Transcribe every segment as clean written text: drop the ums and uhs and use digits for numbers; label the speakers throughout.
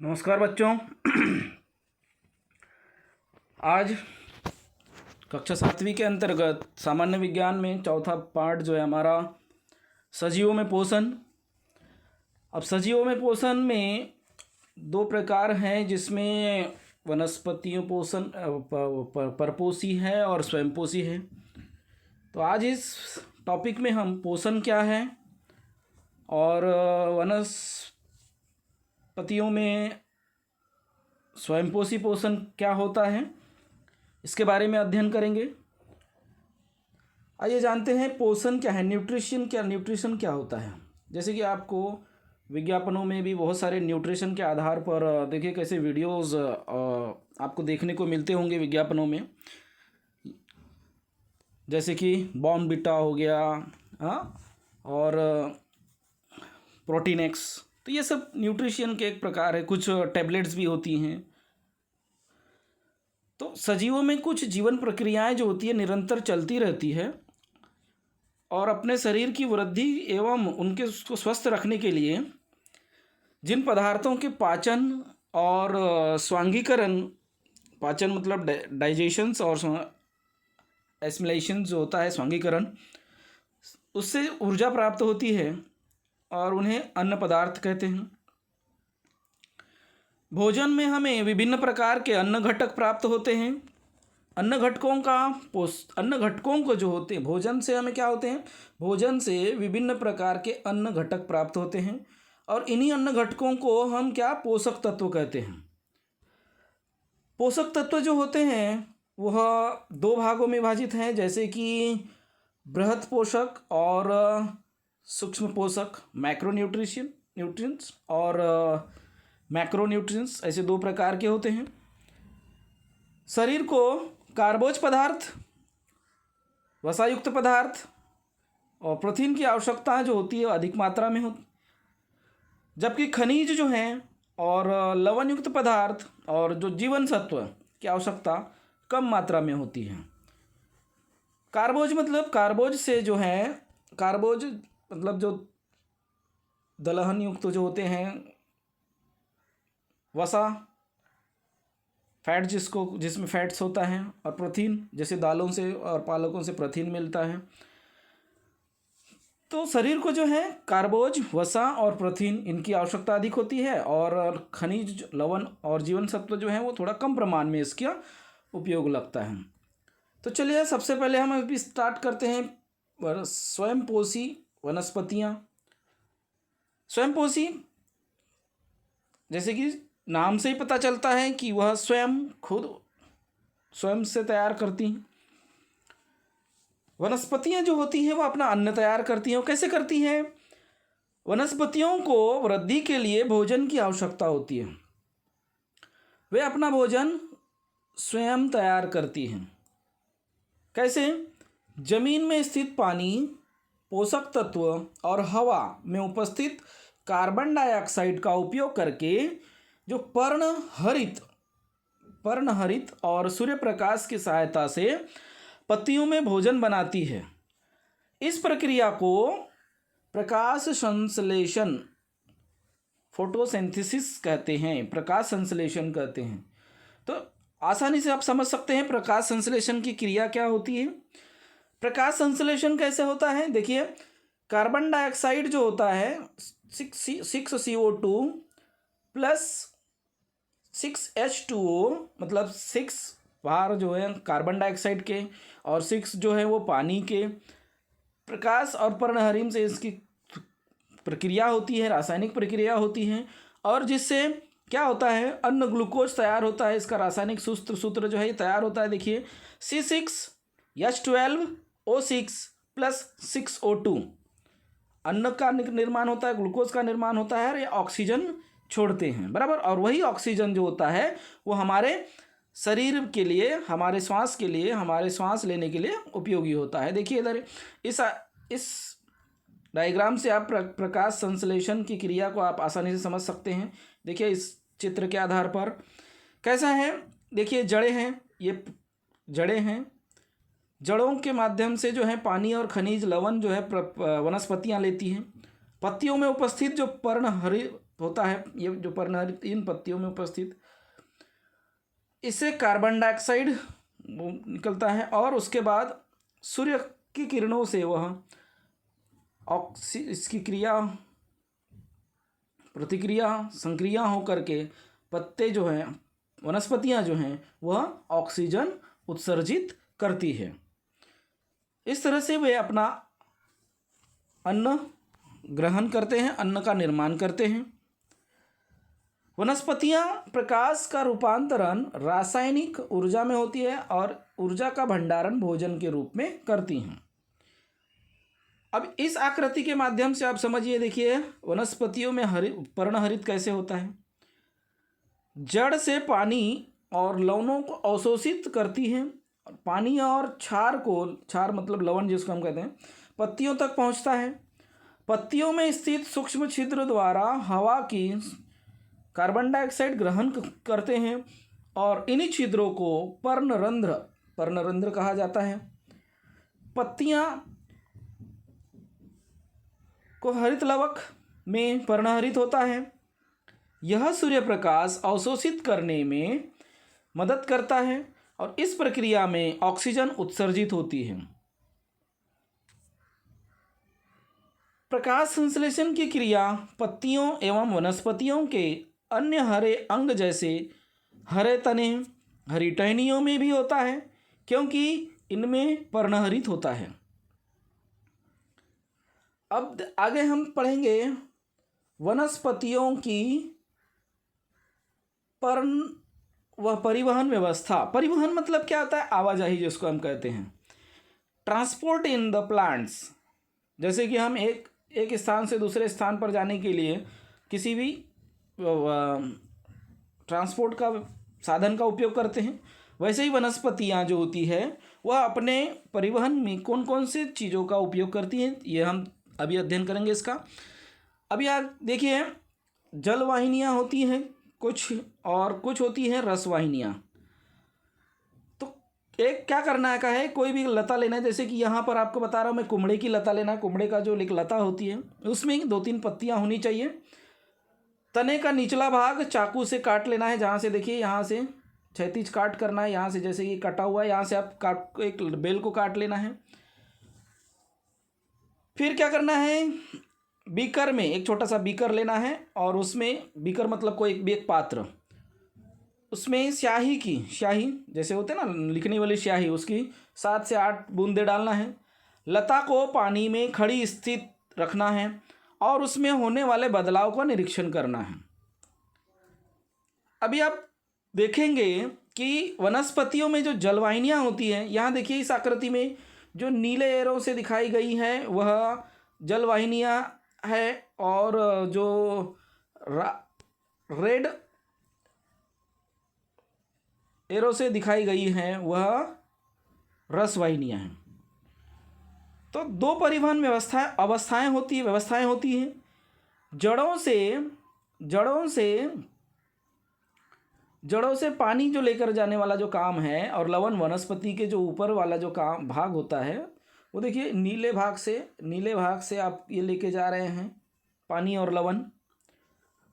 Speaker 1: नमस्कार बच्चों। आज कक्षा 7वीं के अंतर्गत सामान्य विज्ञान में चौथा पार्ट जो है हमारा सजीवों में पोषण। अब सजीवों में पोषण में दो प्रकार हैं, जिसमें वनस्पतियों पोषण परपोषी है और स्वयंपोषी है। तो आज इस टॉपिक में हम पोषण क्या है और वनस्पतियों में स्वयंपोषी पोषण क्या होता है, इसके बारे में अध्ययन करेंगे। आइए जानते हैं पोषण क्या है, न्यूट्रिशन क्या होता है। जैसे कि आपको विज्ञापनों में भी बहुत सारे न्यूट्रिशन के आधार पर देखिए कैसे वीडियोस आपको देखने को मिलते होंगे विज्ञापनों में, जैसे कि बॉर्नविटा हो गया और प्रोटीन एक्स। तो ये सब न्यूट्रिशन के एक प्रकार है। कुछ टैबलेट्स भी होती हैं। तो सजीवों में कुछ जीवन प्रक्रियाएं जो होती है निरंतर चलती रहती है और अपने शरीर की वृद्धि एवं उनके उसको स्वस्थ रखने के लिए जिन पदार्थों के पाचन और स्वांगीकरण, पाचन मतलब डाइजेशंस और एसिमिलेशन जो होता है स्वांगीकरण, उससे ऊर्जा प्राप्त होती है और उन्हें अन्न पदार्थ कहते हैं। भोजन में हमें विभिन्न प्रकार के अन्न घटक प्राप्त होते हैं। अन्न घटकों को जो होते हैं भोजन से हमें क्या होते हैं, भोजन से विभिन्न प्रकार के अन्न घटक प्राप्त होते हैं और इन्हीं अन्न घटकों को हम क्या पोषक तत्व कहते हैं। पोषक तत्व जो होते हैं वह दो भागों में विभाजित हैं, जैसे कि बृहत पोषक और सूक्ष्म पोषक, न्यूट्रिएंट्स और मैक्रोन्यूट्रिएंट्स, ऐसे दो प्रकार के होते हैं। शरीर को कार्बोज पदार्थ, वसायुक्त पदार्थ और प्रोटीन की आवश्यकता जो होती है अधिक मात्रा में होती, जबकि खनिज जो हैं और लवण युक्त पदार्थ और जो जीवन सत्व की आवश्यकता कम मात्रा में होती है। कार्बोज मतलब जो दलहन युक्त जो होते हैं, वसा फैट जिसमें फैट्स होता है, और प्रोटीन जैसे दालों से और पालकों से प्रोटीन मिलता है। तो शरीर को जो है कार्बोज, वसा और प्रोटीन इनकी आवश्यकता अधिक होती है और खनिज, लवण और जीवन सत्व जो है वो थोड़ा कम प्रमाण में इसका उपयोग लगता है। तो चलिए सबसे पहले हम अभी स्टार्ट करते हैं स्वयंपोषी वनस्पतियाँ। स्वयंपोषी जैसे कि नाम से ही पता चलता है कि वह स्वयं से तैयार करती हैं। वनस्पतियाँ जो होती हैं वो अपना अन्न तैयार करती हैं। वो कैसे करती हैं? वनस्पतियों को वृद्धि के लिए भोजन की आवश्यकता होती है। वे अपना भोजन स्वयं तैयार करती हैं। कैसे? जमीन में स्थित पानी, पोषक तत्व और हवा में उपस्थित कार्बन डाइऑक्साइड का उपयोग करके जो पर्णहरित और सूर्य प्रकाश की सहायता से पत्तियों में भोजन बनाती है। इस प्रक्रिया को प्रकाश संश्लेषण, फोटोसिंथेसिस कहते हैं, प्रकाश संश्लेषण कहते हैं। तो आसानी से आप समझ सकते हैं प्रकाश संश्लेषण की क्रिया क्या होती है। प्रकाश संश्लेषण कैसे होता है? देखिए, कार्बन डाइऑक्साइड जो होता है 6CO2 प्लस 6H2O, मतलब 6 बार जो है कार्बन डाइऑक्साइड के और 6 जो है वो पानी के, प्रकाश और पर्णहरित से इसकी प्रक्रिया होती है, रासायनिक प्रक्रिया होती है, और जिससे क्या होता है, अन्न ग्लूकोज तैयार होता है। इसका रासायनिक सूत्र जो है ये तैयार होता है। देखिए, C6H12O6 प्लस 6O2, अन्न का निर्माण होता है, ग्लूकोज का निर्माण होता है और ये ऑक्सीजन छोड़ते हैं, बराबर। और वही ऑक्सीजन जो होता है वो हमारे शरीर के लिए, हमारे श्वास के लिए, हमारे श्वास लेने के लिए उपयोगी होता है। देखिए इधर इस डायग्राम से आप प्रकाश संश्लेषण की क्रिया को आप आसानी से समझ सकते हैं। देखिए इस चित्र के आधार पर कैसा है। देखिए जड़ें हैं, ये जड़ें हैं। जड़ों के माध्यम से जो है पानी और खनिज, लवण जो है वनस्पतियाँ लेती हैं। पत्तियों में उपस्थित जो होता है, ये जो पर्णहरित इन पत्तियों में उपस्थित, इससे कार्बन डाइऑक्साइड निकलता है और उसके बाद सूर्य की किरणों से वह इसकी प्रतिक्रिया संक्रिया होकर के पत्ते जो हैं, वनस्पतियां जो हैं, वह ऑक्सीजन उत्सर्जित करती है। इस तरह से वे अपना अन्न ग्रहण करते हैं, अन्न का निर्माण करते हैं। वनस्पतियां प्रकाश का रूपांतरण रासायनिक ऊर्जा में होती है और ऊर्जा का भंडारण भोजन के रूप में करती हैं। अब इस आकृति के माध्यम से आप समझिए, देखिए वनस्पतियों में पर्णहरित कैसे होता है। जड़ से पानी और लवणों को अवशोषित करती है, पानी और क्षार मतलब लवण जिसको हम कहते हैं, पत्तियों तक पहुंचता है। पत्तियों में स्थित सूक्ष्म छिद्र द्वारा हवा की कार्बन डाइऑक्साइड ग्रहण करते हैं और इन्हीं छिद्रों को पर्णरंध्र कहा जाता है। पत्तियां को हरित लवक में पर्णहरित होता है। यह सूर्य प्रकाश अवशोषित करने में मदद करता है और इस प्रक्रिया में ऑक्सीजन उत्सर्जित होती है। प्रकाश संश्लेषण की क्रिया पत्तियों एवं वनस्पतियों के अन्य हरे अंग जैसे हरे तने, हरी टहनियों में भी होता है, क्योंकि इनमें पर्णहरित होता है। अब आगे हम पढ़ेंगे वनस्पतियों की परिवहन व्यवस्था। परिवहन मतलब क्या होता है? आवाजाही, जिसको हम कहते हैं ट्रांसपोर्ट इन द प्लांट्स। जैसे कि हम एक स्थान से दूसरे स्थान पर जाने के लिए किसी भी ट्रांसपोर्ट का साधन का उपयोग करते हैं, वैसे ही वनस्पतियाँ जो होती है वह अपने परिवहन में कौन कौन से चीज़ों का उपयोग करती हैं, ये हम अभी अध्ययन करेंगे इसका। अभी आप देखिए, जलवाहिनियाँ होती हैं कुछ, और कुछ होती हैं रसवाहिनियाँ। तो एक क्या करना का है, कोई भी लता लेना है, जैसे कि यहाँ पर आपको बता रहा हूँ मैं, कुमड़े की लता लेना है। कुमड़े का जो एक लता होती है उसमें 2-3 पत्तियाँ होनी चाहिए। तने का निचला भाग चाकू से काट लेना है, जहाँ से देखिए यहाँ से क्षैतिज काट करना है, यहाँ से जैसे ये कटा हुआ है, यहाँ से आप एक बेल को काट लेना है। फिर क्या करना है, बीकर में एक छोटा सा बीकर लेना है और उसमें, बीकर मतलब कोई एक पात्र, उसमें स्याही जैसे होते हैं ना लिखने वाली स्याही, उसकी 7 से 8 बूंदे डालना है। लता को पानी में खड़ी स्थित रखना है और उसमें होने वाले बदलाव का निरीक्षण करना है। अभी आप देखेंगे कि वनस्पतियों में जो जलवाहिनियाँ होती हैं, यहाँ देखिए इस आकृति में जो नीले एरो से दिखाई गई है वह जलवाहिनियाँ है, और जो रेड एरो से दिखाई गई हैं वह रसवाहिनियाँ हैं। तो 2 परिवहन व्यवस्थाएं होती हैं। जड़ों से पानी जो लेकर जाने वाला जो काम है, और लवण वनस्पति के जो ऊपर वाला जो काम भाग होता है, वो देखिए नीले भाग से आप ये लेके जा रहे हैं, पानी और लवण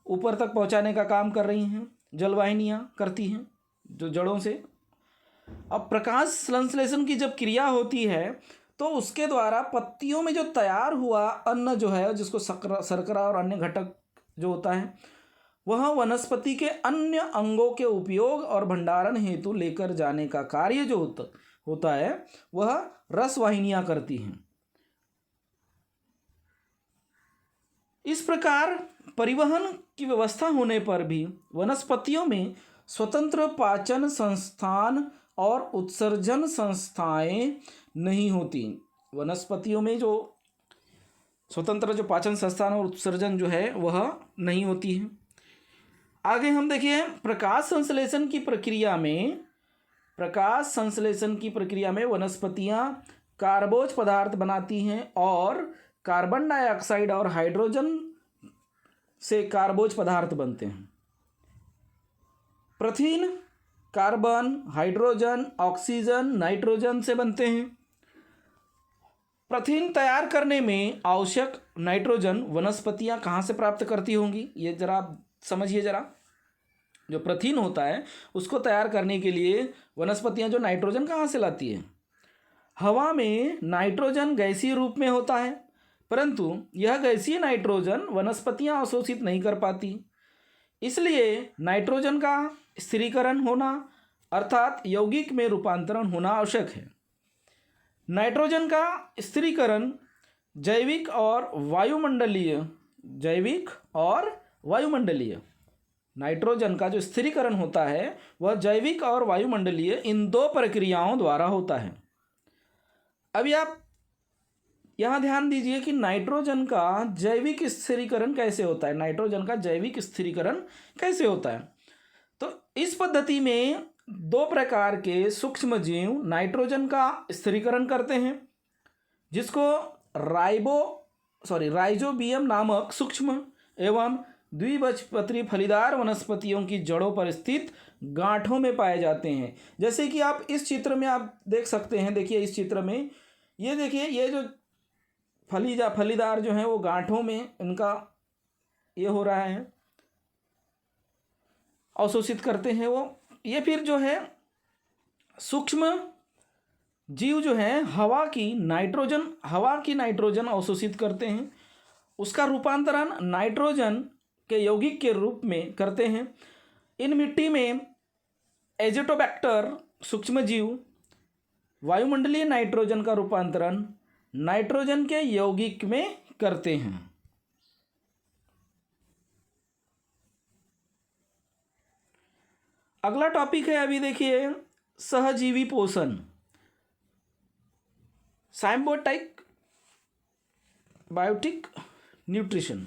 Speaker 1: ऊपर तक पहुंचाने का काम कर रही हैं, जलवाहिनियाँ करती हैं जो जड़ों से। अब प्रकाश संश्लेषण की जब क्रिया होती है तो उसके द्वारा पत्तियों में जो तैयार हुआ अन्न जो है, जिसको शर्करा और अन्य घटक जो होता है, वह वनस्पति के अन्य अंगों के उपयोग और भंडारण हेतु लेकर जाने का कार्य जो होता है वह रसवाहिनियाँ करती हैं। इस प्रकार परिवहन की व्यवस्था होने पर भी वनस्पतियों में स्वतंत्र पाचन संस्थान और उत्सर्जन संस्थाएं नहीं होती। वनस्पतियों में जो स्वतंत्र जो पाचन संस्थान और उत्सर्जन जो है वह नहीं होती है। आगे हम देखिए, प्रकाश संश्लेषण की प्रक्रिया में वनस्पतियां कार्बोज पदार्थ बनाती हैं और कार्बन डाइऑक्साइड और हाइड्रोजन से कार्बोज पदार्थ बनते हैं। प्रथिन कार्बन, हाइड्रोजन, ऑक्सीजन, नाइट्रोजन से बनते हैं। प्रथिन तैयार करने में आवश्यक नाइट्रोजन वनस्पतियां कहाँ से प्राप्त करती होंगी, ये जरा आप समझिए जरा। जो प्रथिन होता है उसको तैयार करने के लिए वनस्पतियां जो नाइट्रोजन कहाँ से लाती है? हवा में नाइट्रोजन गैसीय रूप में होता है, परंतु यह गैसीय नाइट्रोजन वनस्पतियां अवशोषित नहीं कर पाती। इसलिए नाइट्रोजन का स्थिरीकरण होना अर्थात यौगिक में रूपांतरण होना आवश्यक है। नाइट्रोजन का स्थिरीकरण जैविक और वायुमंडलीय नाइट्रोजन का जो स्थिरीकरण होता है वह जैविक और वायुमंडलीय इन दो प्रक्रियाओं द्वारा होता है। अभी आप यहाँ ध्यान दीजिए कि नाइट्रोजन का जैविक स्थिरीकरण कैसे होता है। नाइट्रोजन का जैविक स्थिरीकरण कैसे होता है? तो इस पद्धति में दो प्रकार के सूक्ष्म जीव नाइट्रोजन का स्थिरीकरण करते हैं, जिसको राइजोबियम नामक सूक्ष्म एवं द्विबीजपत्री फलीदार वनस्पतियों की जड़ों पर स्थित गांठों में पाए जाते हैं। जैसे कि आप इस चित्र में आप देख सकते हैं, देखिए इस चित्र में ये देखिए, ये जो फलीदार जो है वो गांठों में इनका ये हो रहा है, अवशोषित करते हैं वो। ये फिर जो है सूक्ष्म जीव जो है हवा की नाइट्रोजन अवशोषित करते हैं, उसका रूपांतरण नाइट्रोजन के यौगिक के रूप में करते हैं। इन मिट्टी में एज़ोटोबैक्टर सूक्ष्म जीव वायुमंडलीय नाइट्रोजन का रूपांतरण नाइट्रोजन के यौगिक में करते हैं। अगला टॉपिक है, अभी देखिए सहजीवी पोषण, साइम्बोटिक बायोटिक न्यूट्रिशन।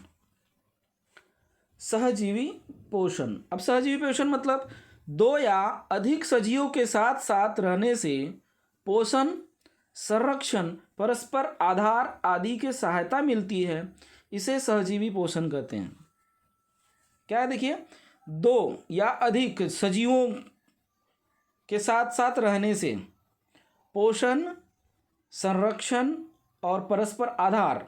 Speaker 1: सहजीवी पोषण, अब सहजीवी पोषण मतलब दो या अधिक सजीवों के साथ साथ रहने से पोषण, संरक्षण, परस्पर आधार आदि की सहायता मिलती है, इसे सहजीवी पोषण कहते हैं। क्या है देखिए, दो या अधिक सजीवों के साथ साथ रहने से पोषण, संरक्षण और परस्पर आधार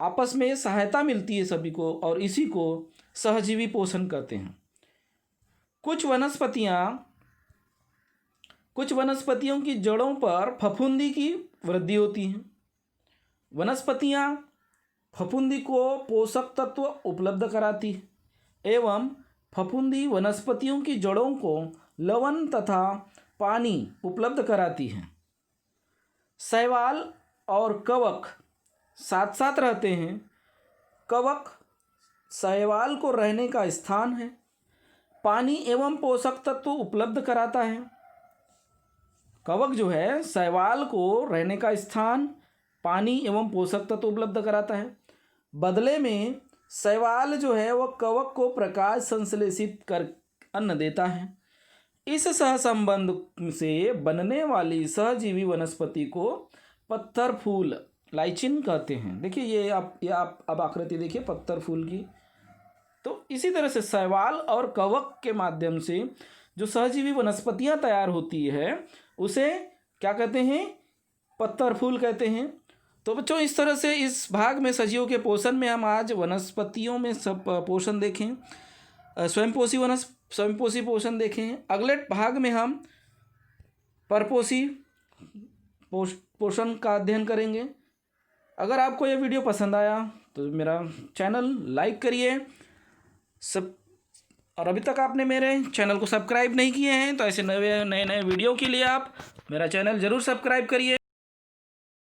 Speaker 1: आपस में सहायता मिलती है सभी को, और इसी को सहजीवी पोषण कहते हैं। कुछ वनस्पतियों की जड़ों पर फफूंदी की वृद्धि होती है। वनस्पतियां फफूंदी को पोषक तत्व उपलब्ध कराती है एवं फफूंदी वनस्पतियों की जड़ों को लवण तथा पानी उपलब्ध कराती है। शैवाल और कवक साथ साथ रहते हैं। कवक शैवाल को रहने का स्थान है, पानी एवं पोषक तत्व उपलब्ध कराता है। कवक जो है शैवाल को रहने का स्थान, पानी एवं पोषक तत्व उपलब्ध कराता है। बदले में शैवाल जो है वह कवक को प्रकाश संश्लेषित कर अन्न देता है। इस सहसंबंध से बनने वाली सहजीवी वनस्पति को पत्थर फूल लाइचिन कहते हैं। देखिए ये आप अब आकृति देखिए पत्थर फूल की। तो इसी तरह से शैवाल और कवक के माध्यम से जो सहजीवी वनस्पतियां तैयार होती है उसे क्या कहते हैं? पत्थर फूल कहते हैं। तो बच्चों इस तरह से इस भाग में सजीवों के पोषण में हम आज वनस्पतियों में सब पोषण देखें, स्वयंपोषी पोषण देखें। अगले भाग में हम परपोषी पोषण का अध्ययन करेंगे। अगर आपको यह वीडियो पसंद आया तो मेरा चैनल लाइक करिए, और अभी तक आपने मेरे चैनल को सब्सक्राइब नहीं किए हैं तो ऐसे नए नए वीडियो के लिए आप मेरा चैनल ज़रूर सब्सक्राइब करिए।